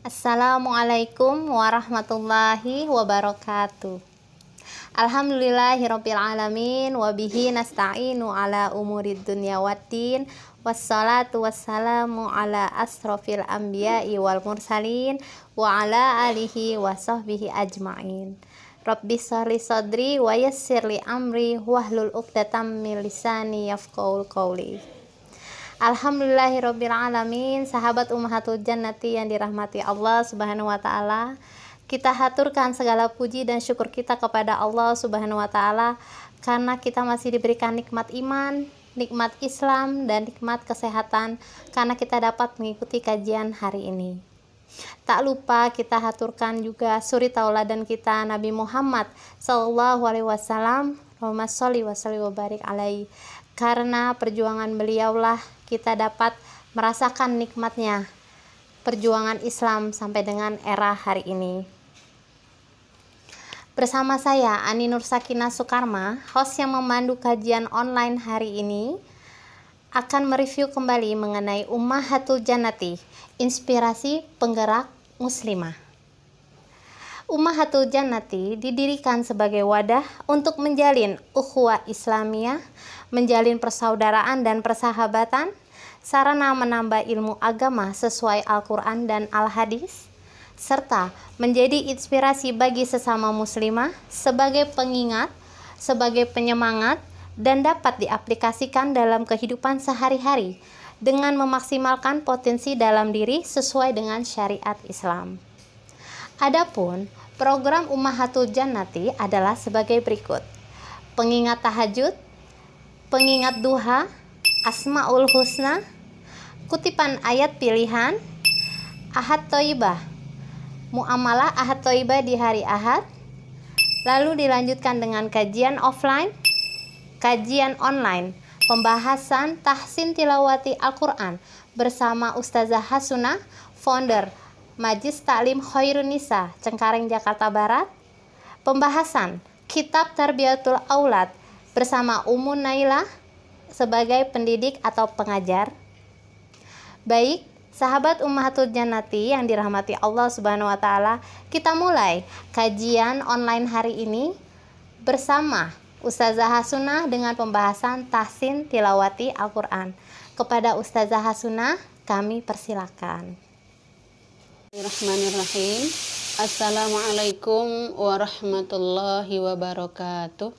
Assalamualaikum warahmatullahi wabarakatuh. Alhamdulillahirabbil alamin wa bihi nasta'inu ala umurid dunya waddin. Wassalatu wassalamu ala asrofil anbiya'i wal mursalin wa ala alihi wa sahbihi ajma'in. Rabbi shrahli sadri wa yassirli amri wahlul 'uqdatam min lisani yafqahul qawli. Alhamdulillahirabbil alamin, sahabat Ummahatul Jannati yang dirahmati Allah Subhanahu wa taala. Kita haturkan segala puji dan syukur kita kepada Allah Subhanahu wa taala karena kita masih diberikan nikmat iman, nikmat Islam dan nikmat kesehatan karena kita dapat mengikuti kajian hari ini. Tak lupa kita haturkan juga suri tauladan kita Nabi Muhammad sallallahu alaihi wasallam. Allahumma sholli wa sallim wa barik alaihi. Karena perjuangan beliaulah kita dapat merasakan nikmatnya perjuangan Islam sampai dengan era hari ini. Bersama saya Ani Nur Sakinah Soekarma, host yang memandu kajian online hari ini, akan mereview kembali mengenai Ummahatul Jannati, inspirasi penggerak muslimah. Ummahatul Jannati didirikan sebagai wadah untuk menjalin ukhuwah Islamiyah, menjalin persaudaraan dan persahabatan, sarana menambah ilmu agama sesuai Al-Quran dan Al-Hadis, serta menjadi inspirasi bagi sesama muslimah sebagai pengingat, sebagai penyemangat, dan dapat diaplikasikan dalam kehidupan sehari-hari dengan memaksimalkan potensi dalam diri sesuai dengan syariat Islam. Adapun program Ummahatul Jannati adalah sebagai berikut: pengingat tahajud, pengingat duha, Asmaul Husna, kutipan ayat pilihan, Ahad Thayyibah, muamalah Ahad Thayyibah di hari Ahad, lalu dilanjutkan dengan kajian offline, kajian online, pembahasan tahsin tilawati Al-Quran bersama Ustazah Hasunah, founder Majlis Taklim Khairun Nisa, Cengkareng, Jakarta Barat, pembahasan Kitab Tarbiyatul Aulad bersama Ummu Nailah sebagai pendidik atau pengajar. Baik, sahabat Ummahatul Jannati yang dirahmati Allah Subhanahu wa taala, kita mulai kajian online hari ini bersama Ustazah Hasunah dengan pembahasan tahsin tilawati Al-Quran. Kepada Ustazah Hasunah, kami persilakan. Bismillahirrahmanirrahim. Assalamualaikum warahmatullahi wabarakatuh.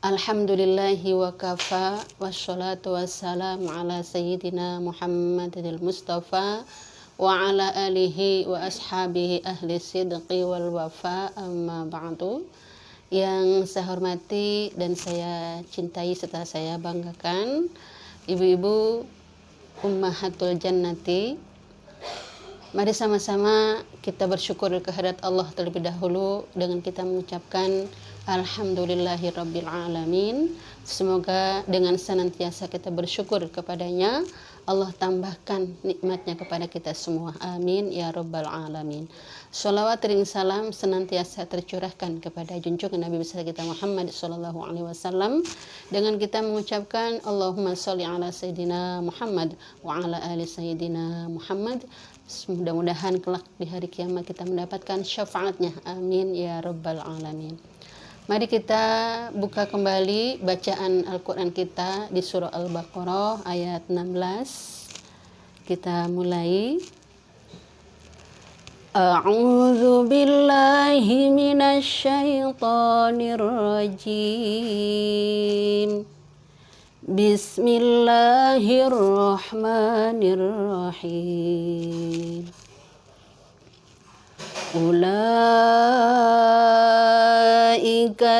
Alhamdulillahi wa kafa, wassalatu wassalamu ala sayyidina Muhammadil Mustafa wa ala alihi wa ashabihi ahli sidqi wal wafa, amma ba'du. Yang saya hormati dan saya cintai serta saya banggakan ibu-ibu Ummahatul Jannati, mari sama-sama kita bersyukur kehadirat Allah terlebih dahulu dengan kita mengucapkan Alhamdulillahirabbil alamin. Semoga dengan senantiasa kita bersyukur kepadanya, Allah tambahkan nikmatnya kepada kita semua. Amin ya rabbal alamin. Sholawat dan salam senantiasa tercurahkan kepada junjungan Nabi besar kita Muhammad sallallahu alaihi wasallam dengan kita mengucapkan Allahumma sholli ala sayyidina Muhammad wa ala ali sayyidina Muhammad. Mudah-mudahan kelak di hari kiamat kita mendapatkan syafaatnya. Amin ya rabbal alamin. Mari kita buka kembali bacaan Al-Quran kita di surah Al-Baqarah ayat 16. Kita mulai. A'udzu billahi minasy syaithanir rajim. Bismillahirrahmanirrahim. Ulaika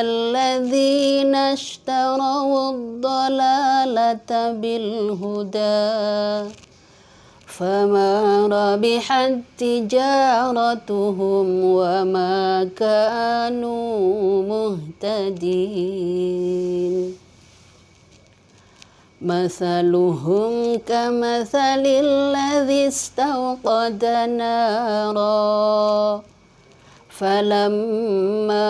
alladzina ishtarawud dalalata bil huda fama rabihat tijaratuhum wa ma kanu muhtadin. Mathaluhum kamathalil ladzi istawqada nara falamma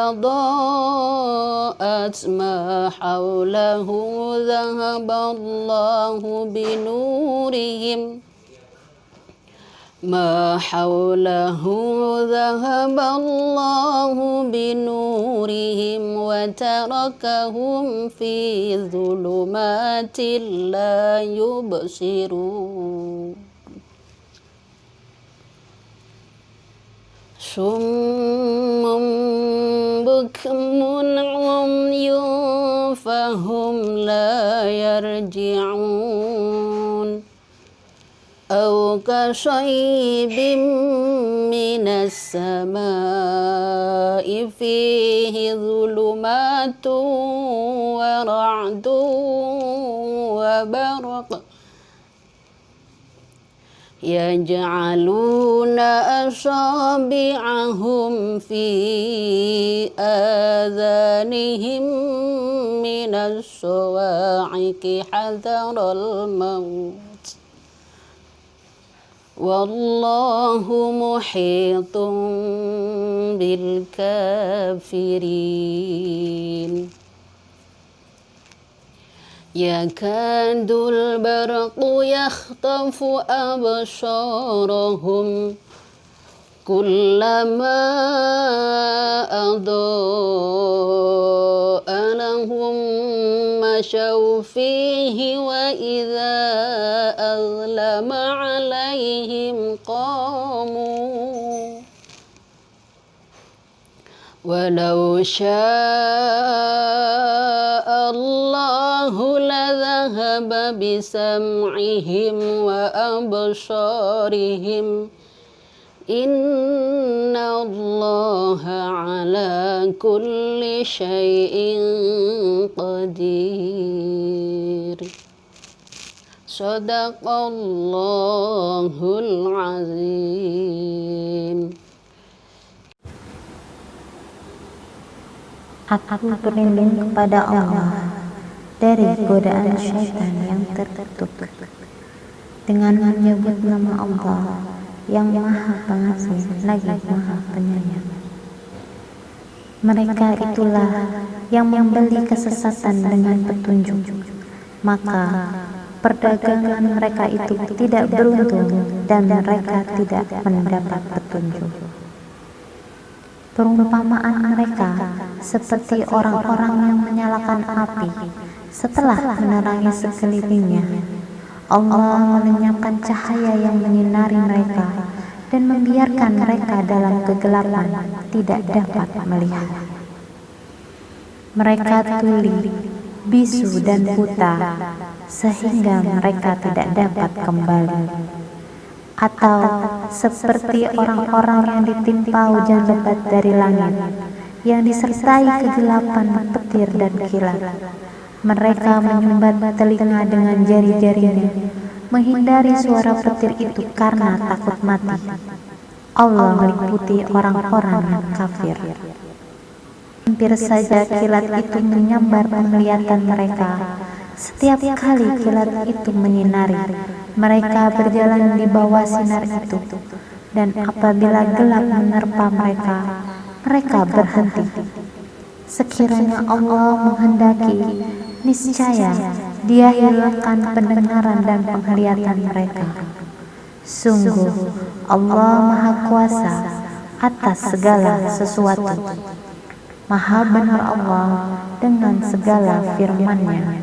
adaa'at ma hawlahu dhahaballahu binurihim ما حوله ذهب الله بنورهم وتركهم في ظلمات لا يبصرون صم بكم عمي فهم لا يرجعون أو كصيب من السماء فيه ظلمات ورعد وبرق يجعلون أصابعهم في آذانهم من الصواعق حذر الموت والله محيط بالكافرين يكاد البرق يخطف أبصارهم كلما أضاء لهم مشوا فيه وإذا أظلم عليهم قاموا ولو شاء الله لذهب بسمعهم وأبصارهم إن الله على كل شيء قدير صدق الله العظيم. Aku berlindung kepada Allah dari godaan syaitan yang tertutup dengan menyebut nama Allah yang Maha Pengasih lagi Maha Penyayang. Mereka itulah yang membeli kesesatan dengan petunjuk, maka perdagangan mereka itu tidak beruntung dan mereka tidak mendapat petunjuk. Perumpamaan mereka seperti orang-orang yang menyalakan api setelah menerangi sekelilingnya. Allah melenyapkan cahaya yang menyinari mereka dan membiarkan mereka dalam kegelapan tidak dapat melihat. Mereka tuli, bisu dan buta sehingga mereka tidak dapat kembali. Atau seperti orang-orang yang ditimpa hujan lebat dari langit yang disertai kegelapan petir dan kilat. Mereka menyumbat telinga dengan jari-jarinya, menghindari suara petir itu karena takut mati. Allah meliputi orang-orang yang kafir. Hampir saja kilat itu menyambar penglihatan mereka. Setiap kali kilat itu menyinari, mereka berjalan di bawah sinar itu, dan apabila gelap menerpa mereka, mereka berhenti. Sekiranya Allah menghendaki, niscaya Dia hilangkan pendengaran dan penglihatan mereka. Sungguh Allah Maha Kuasa atas segala sesuatu. Maha benar Allah dengan segala firman-Nya.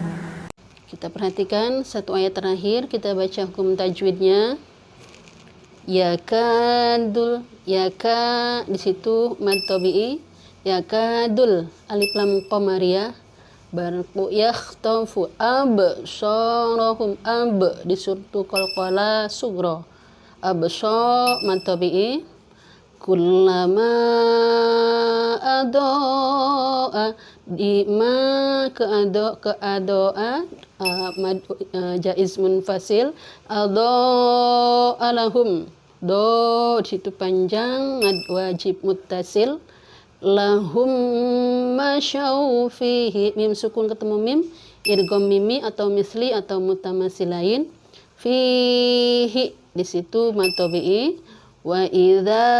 Kita perhatikan satu ayat terakhir, kita baca hukum tajwidnya. Yakadul, yaka di situ mad tabi'i, yakadul alif lam qamariyah, barqu yakhtafu absarahum di suratu qalqalah sughra, absar mad tabi'i, kullama adoa di ma keadoa jaiz munfasil, adoa lahum do di situ panjang, mad wajib muttasil, lahum masyau fihi mim sukun ketemu mim, idgham mimi atau misli atau mutamasilain, fihi di situ mad tabi'i, wa idza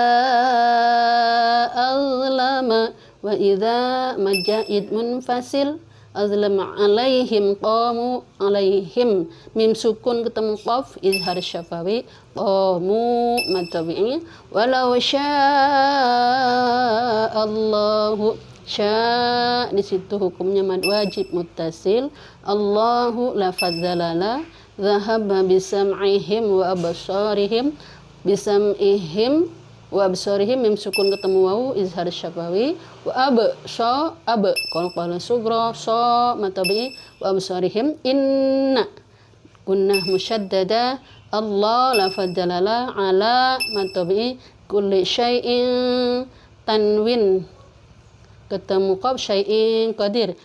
azlama wa idza majaid munfasil, azlam alaihim qamu alaihim mim sukun ketemu qaf izhar syafawi qamu mad tabi'i walau sya'allahu di situ hukumnya mad wajib muttasil Allahu la fadzalala dhahaba bisam'ihim wa absarihim bisam'ihim wa absarihim mim sukun ketemu wawu izhar syafawi wa kalau sugra so matabi wa absarihim inna gunnah musyaddada Allah la fadzalala ala matabi kulli syai'in tanwin ketemu qaf syai'in qadir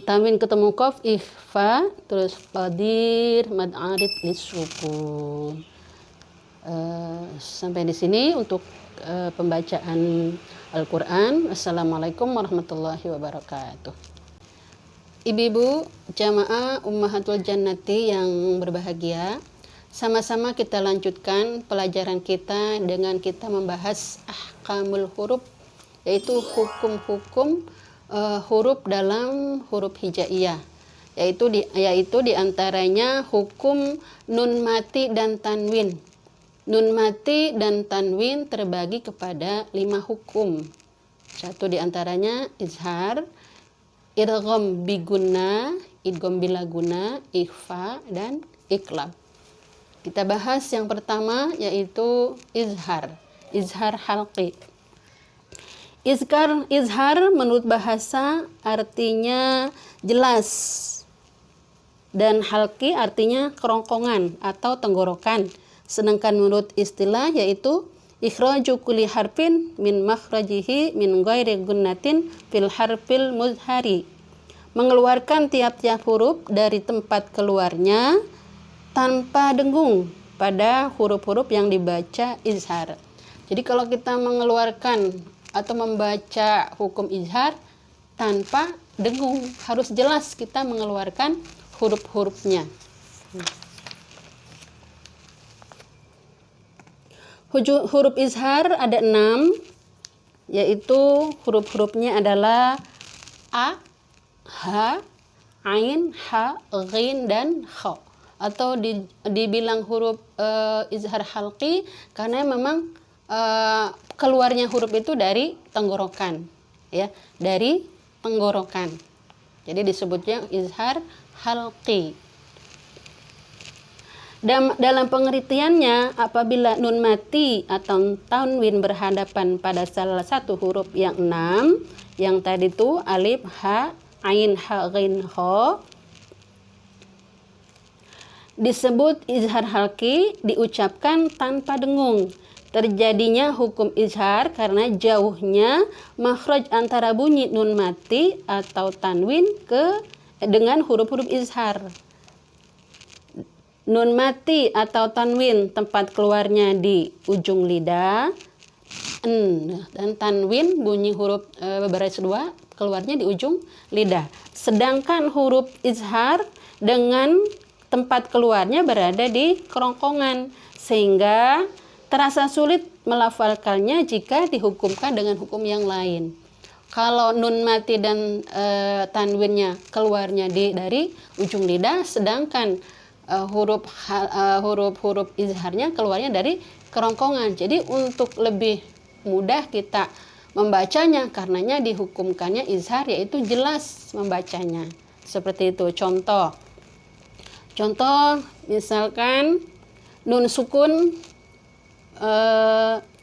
tanwin ketemu qaf ikhfa terus qadir mad arid lisukun. Sampai di sini untuk pembacaan Al-Quran. Assalamualaikum warahmatullahi wabarakatuh. Ibu-ibu jamaah Ummahatul Jannati yang berbahagia, sama-sama kita lanjutkan pelajaran kita dengan kita membahas ahkamul huruf, yaitu hukum-hukum huruf dalam huruf hijaiyah, yaitu diantaranya hukum nun mati dan tanwin. Nun mati dan tanwin terbagi kepada 5 hukum. Satu diantaranya izhar, idgham biguna, idgham bilaguna, ikhfa, dan iqlab. Kita bahas yang pertama yaitu izhar, izhar halqi. Izhar menurut bahasa artinya jelas, dan halqi artinya kerongkongan atau tenggorokan. Sedangkan menurut istilah yaitu ikhraju kulli harfin min makhrajihi min ghairi gunnatin fil harfil muzhari. Mengeluarkan tiap-tiap huruf dari tempat keluarnya tanpa dengung pada huruf-huruf yang dibaca izhar. Jadi kalau kita mengeluarkan atau membaca hukum izhar tanpa dengung, harus jelas kita mengeluarkan huruf-hurufnya. Huruf izhar ada 6, yaitu huruf-hurufnya adalah a, ha, ain, ha, ghin, dan kha. Atau dibilang huruf izhar halqi karena memang keluarnya huruf itu dari tenggorokan, ya, dari tenggorokan. Jadi disebutnya izhar halqi. Dalam pengertiannya, apabila nun mati atau tanwin berhadapan pada salah satu huruf yang 6, yang tadi itu alif, ha, ain, ha, ghin, kha, disebut izhar halqi, diucapkan tanpa dengung. Terjadinya hukum izhar karena jauhnya makhraj antara bunyi nun mati atau tanwin dengan huruf-huruf izhar. Nun mati atau tanwin tempat keluarnya di ujung lidah, dan tanwin bunyi huruf berbaris 2 keluarnya di ujung lidah. Sedangkan huruf izhar dengan tempat keluarnya berada di kerongkongan, sehingga terasa sulit melafalkannya jika dihukumkan dengan hukum yang lain. Kalau nun mati dan tanwinnya keluarnya dari ujung lidah, sedangkan huruf-huruf izharnya keluarnya dari kerongkongan. Jadi untuk lebih mudah kita membacanya, karenanya dihukumkannya izhar, yaitu jelas membacanya. Seperti itu. Contoh misalkan nun sukun,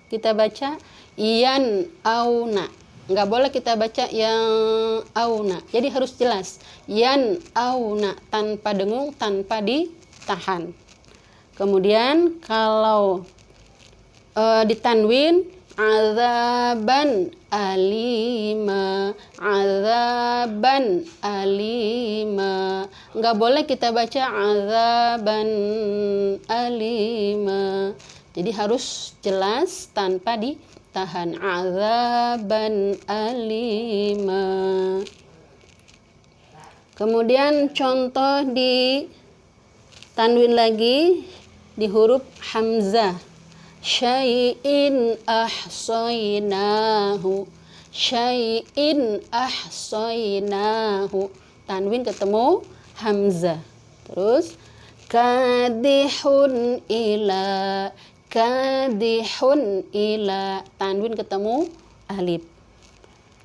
kita baca yan auna, nggak boleh kita baca yang auna, jadi harus jelas yan auna, tanpa dengung, tanpa ditahan. Kemudian kalau ditanwin azaban alima, azaban alima, nggak boleh kita baca azaban alima, jadi harus jelas tanpa ditahan, azaban alima. Kemudian contoh di tanwin lagi di huruf hamzah, syai'in ahsainahu, syai'in ahsainahu, tanwin ketemu hamzah. Terus kadihun ila, kadihun ila, tanwin ketemu alif.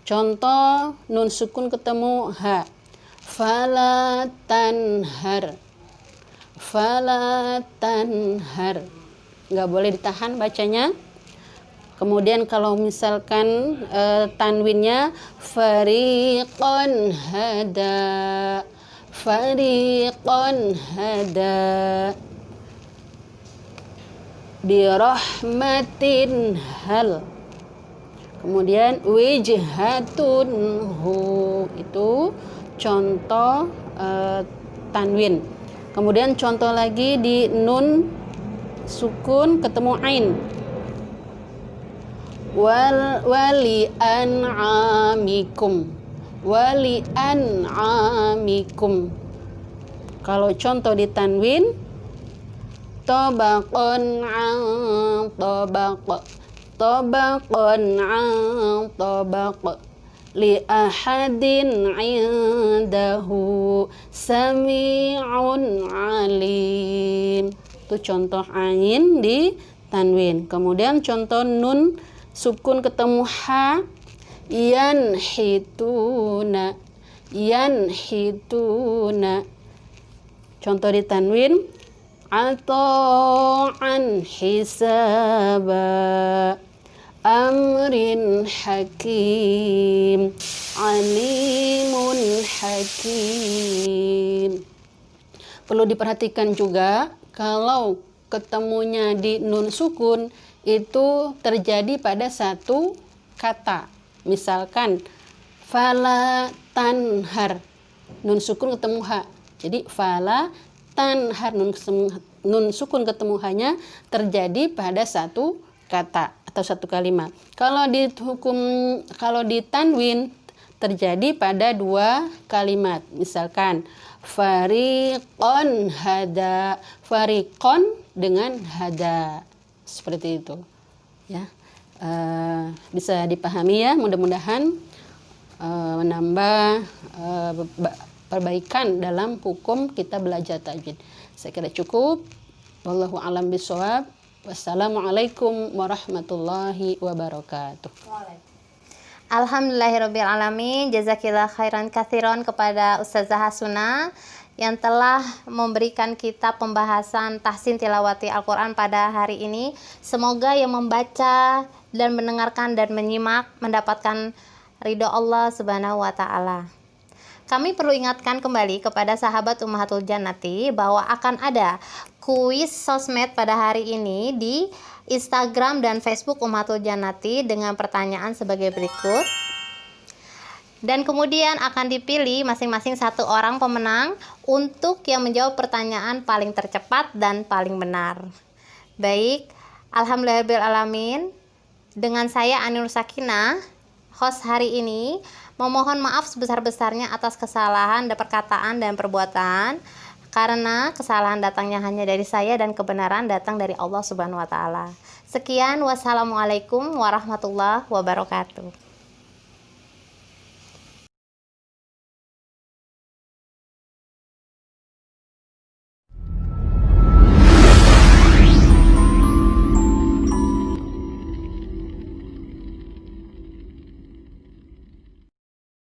Contoh nun sukun ketemu ha, fala tanhar, fala tanhar, nggak boleh ditahan bacanya. Kemudian kalau misalkan tanwinnya fariqan hada, fariqan hada, birahmatin hal, kemudian wijhatun hu, itu contoh tanwin. Kemudian contoh lagi di nun sukun ketemu ain, wali an'amikum, wali an'amikum. Kalau contoh di tanwin tabaqan an tabaq, tabaqan an tabaq, li ahadin indahu sami'un alim. Itu contoh ain di tanwin. Kemudian contoh nun sukun ketemu ha, yanhituna, yanhituna. Contoh di tanwin ata'an hisaba, amrin hakim, alimun hakim. Perlu diperhatikan juga kalau ketemunya di nun sukun itu terjadi pada satu kata. Misalkan fala tanhar, nun sukun ketemu ha. Jadi fala tanhar, nun sukun ketemu hanya terjadi pada satu kata atau satu kalimat. Kalau di tanwin terjadi pada dua kalimat. Misalkan fariqon hada, fariqon dengan hada, seperti itu ya. Bisa dipahami ya, mudah-mudahan menambah perbaikan dalam hukum kita belajar tajwid. Saya kira cukup. Wallahu a'lam bishawab. Wassalamualaikum warahmatullahi wabarakatuh. Alhamdulillahirabbil alamin. Jazakillah khairan katsiran kepada Ustazah Hasuna yang telah memberikan kita pembahasan tahsin tilawati Al-Quran pada hari ini. Semoga yang membaca dan mendengarkan dan menyimak mendapatkan ridho Allah Subhanahu wa Ta'ala. Kami perlu ingatkan kembali kepada sahabat Ummahatul Jannati bahwa akan ada kuis sosmed pada hari ini di Instagram dan Facebook Ummahatul Jannati dengan pertanyaan sebagai berikut. Dan kemudian akan dipilih masing-masing satu orang pemenang untuk yang menjawab pertanyaan paling tercepat dan paling benar. Baik, alhamdulillahirrahmanirrahim. Dengan saya Ainur Sakinah, host hari ini, memohon maaf sebesar-besarnya atas kesalahan dan perkataan dan perbuatan, karena kesalahan datangnya hanya dari saya dan kebenaran datang dari Allah Subhanahu wa Ta'ala. Sekian, wassalamualaikum warahmatullahi wabarakatuh.